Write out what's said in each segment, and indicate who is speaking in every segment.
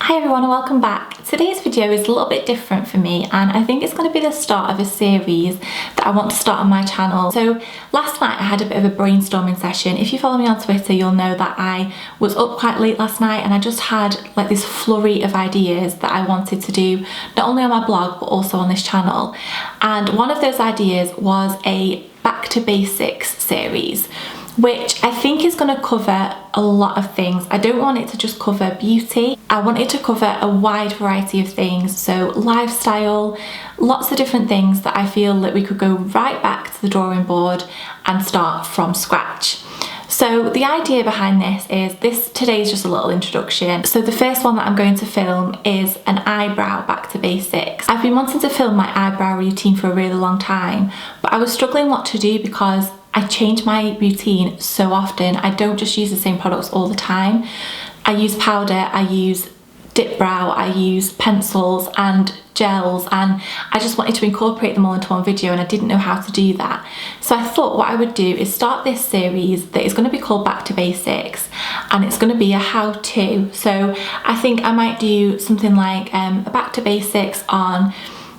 Speaker 1: Hi everyone and welcome back. Today's video is a little bit different for me and I think it's going to be the start of a series that I want to start on my channel. So last night I had a bit of a brainstorming session. If you follow me on Twitter you'll know that I was up quite late last night and I just had like this flurry of ideas that I wanted to do not only on my blog but also on this channel. And one of those ideas was a Back to Basics series, which I think is going to cover a lot of things. I don't want it to just cover beauty. I want it to cover a wide variety of things. So lifestyle, lots of different things that I feel that we could go right back to the drawing board and start from scratch. So the idea behind this today is just a little introduction. So the first one that I'm going to film is an eyebrow back to basics. I've been wanting to film my eyebrow routine for a really long time, but I was struggling what to do because I change my routine so often. I don't just use the same products all the time. I use powder, I use dip brow, I use pencils and gels, and I just wanted to incorporate them all into one video and I didn't know how to do that. So I thought what I would do is start this series that is going to be called Back to Basics, and it's going to be a how-to. So I think I might do something like a Back to Basics on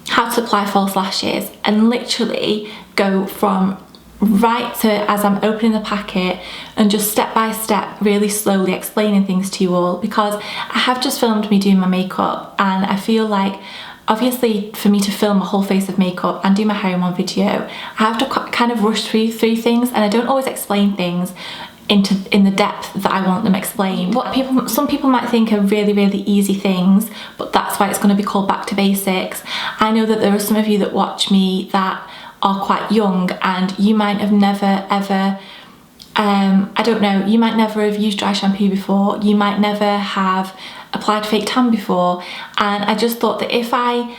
Speaker 1: how to apply false lashes and literally go from right to as I'm opening the packet and just step by step really slowly explaining things to you all, because I have just filmed me doing my makeup and I feel like obviously for me to film a whole face of makeup and do my hair in one video I have to kind of rush through things, and I don't always explain things in the depth that I want them explained. Some people might think are really easy things, but that's why it's going to be called Back to Basics. I know that there are some of you that watch me that are quite young and you might have never ever I don't know, you might never have used dry shampoo before, you might never have applied fake tan before, and I just thought that if I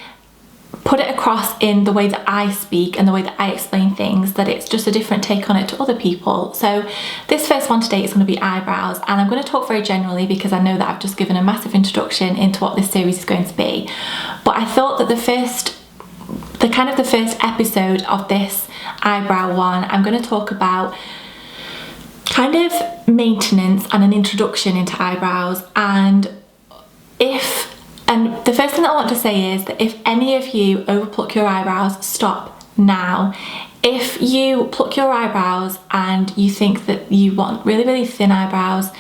Speaker 1: put it across in the way that I speak and the way that I explain things, that it's just a different take on it to other people. So this first one today is going to be eyebrows, and I'm going to talk very generally because I know that I've just given a massive introduction into what this series is going to be. But I thought that the first episode of this eyebrow one, I'm going to talk about kind of maintenance and an introduction into eyebrows. And the first thing that I want to say is that if any of you overpluck your eyebrows, stop now. If you pluck your eyebrows and you think that you want really thin eyebrows,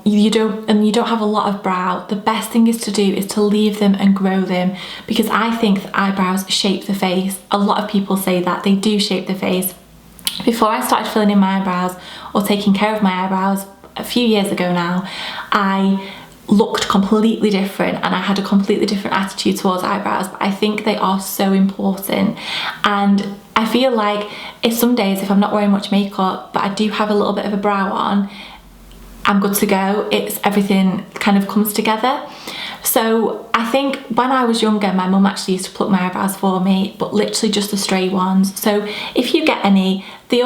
Speaker 1: you don't have a lot of brow, the best thing is to leave them and grow them, because I think that eyebrows shape the face. A lot of people say that they do shape the face. Before I started filling in my eyebrows or taking care of my eyebrows a few years ago now, I looked completely different and I had a completely different attitude towards eyebrows. But I think they are so important, and I feel like if some days if I'm not wearing much makeup but I do have a little bit of a brow on, I'm good to go. Everything kind of comes together. So I think when I was younger my mum actually used to pluck my eyebrows for me, but literally just the stray ones. So if you get any, the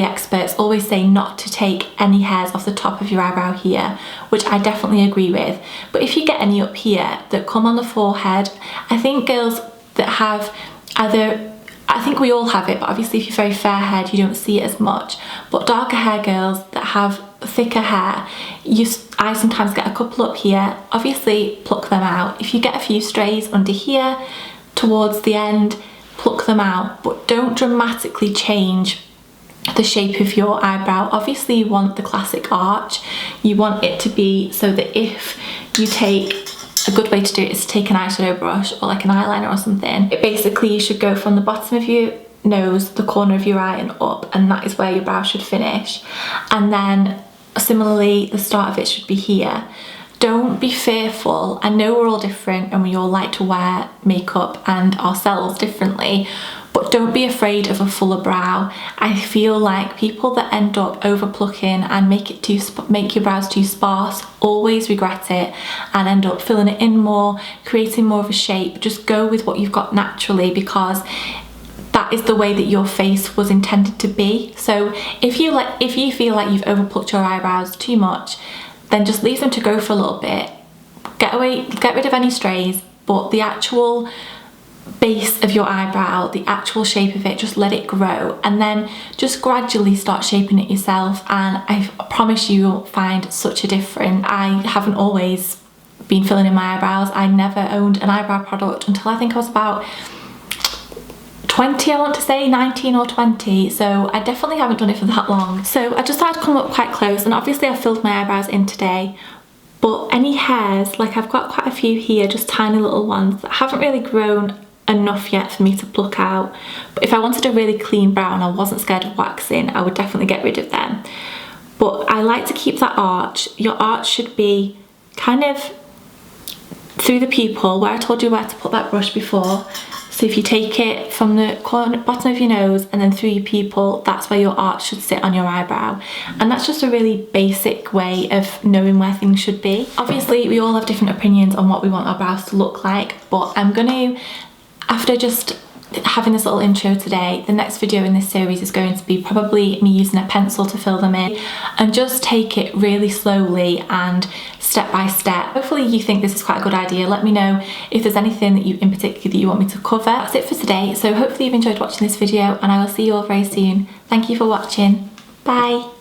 Speaker 1: experts always say not to take any hairs off the top of your eyebrow here, which I definitely agree with. But if you get any up here that come on the forehead, I think girls that have I think we all have it, but obviously if you're very fair haired you don't see it as much, but darker hair girls that have thicker hair, I sometimes get a couple up here. Obviously pluck them out. If you get a few strays under here towards the end, pluck them out, but don't dramatically change the shape of your eyebrow. Obviously you want the classic arch. You want it to be so that if you take, a good way to do it is to take an eyeshadow brush or like an eyeliner or something. You should go from the bottom of your nose, the corner of your eye and up, and that is where your brow should finish. And then similarly the start of it should be here. Don't be fearful. I know we're all different and we all like to wear makeup and ourselves differently, but don't be afraid of a fuller brow. I feel like people that end up over plucking and make your brows too sparse always regret it and end up filling it in more, creating more of a shape. Just go with what you've got naturally, because that is the way that your face was intended to be. So if you feel like you've overplucked your eyebrows too much, then just leave them to grow for a little bit. Get rid of any strays, but the actual base of your eyebrow, the actual shape of it, just let it grow and then just gradually start shaping it yourself, and I promise you'll find such a difference. I haven't always been filling in my eyebrows. I never owned an eyebrow product until I think I was about 20, I want to say, 19 or 20, so I definitely haven't done it for that long. So I just thought I'd come up quite close, and obviously I filled my eyebrows in today, but any hairs, like I've got quite a few here, just tiny little ones that haven't really grown enough yet for me to pluck out. But if I wanted a really clean brow and I wasn't scared of waxing, I would definitely get rid of them. But I like to keep that arch. Your arch should be kind of through the pupil, where I told you where to put that brush before. So if you take it from the bottom of your nose and then through your pupil, that's where your arch should sit on your eyebrow. And that's just a really basic way of knowing where things should be. Obviously, we all have different opinions on what we want our brows to look like, but I'm gonna, after just having this little intro today, the next video in this series is going to be probably me using a pencil to fill them in and just take it really slowly and step by step. Hopefully you think this is quite a good idea. Let me know if there's anything that in particular that you want me to cover. That's it for today, so hopefully you've enjoyed watching this video, and I will see you all very soon. Thank you for watching. Bye.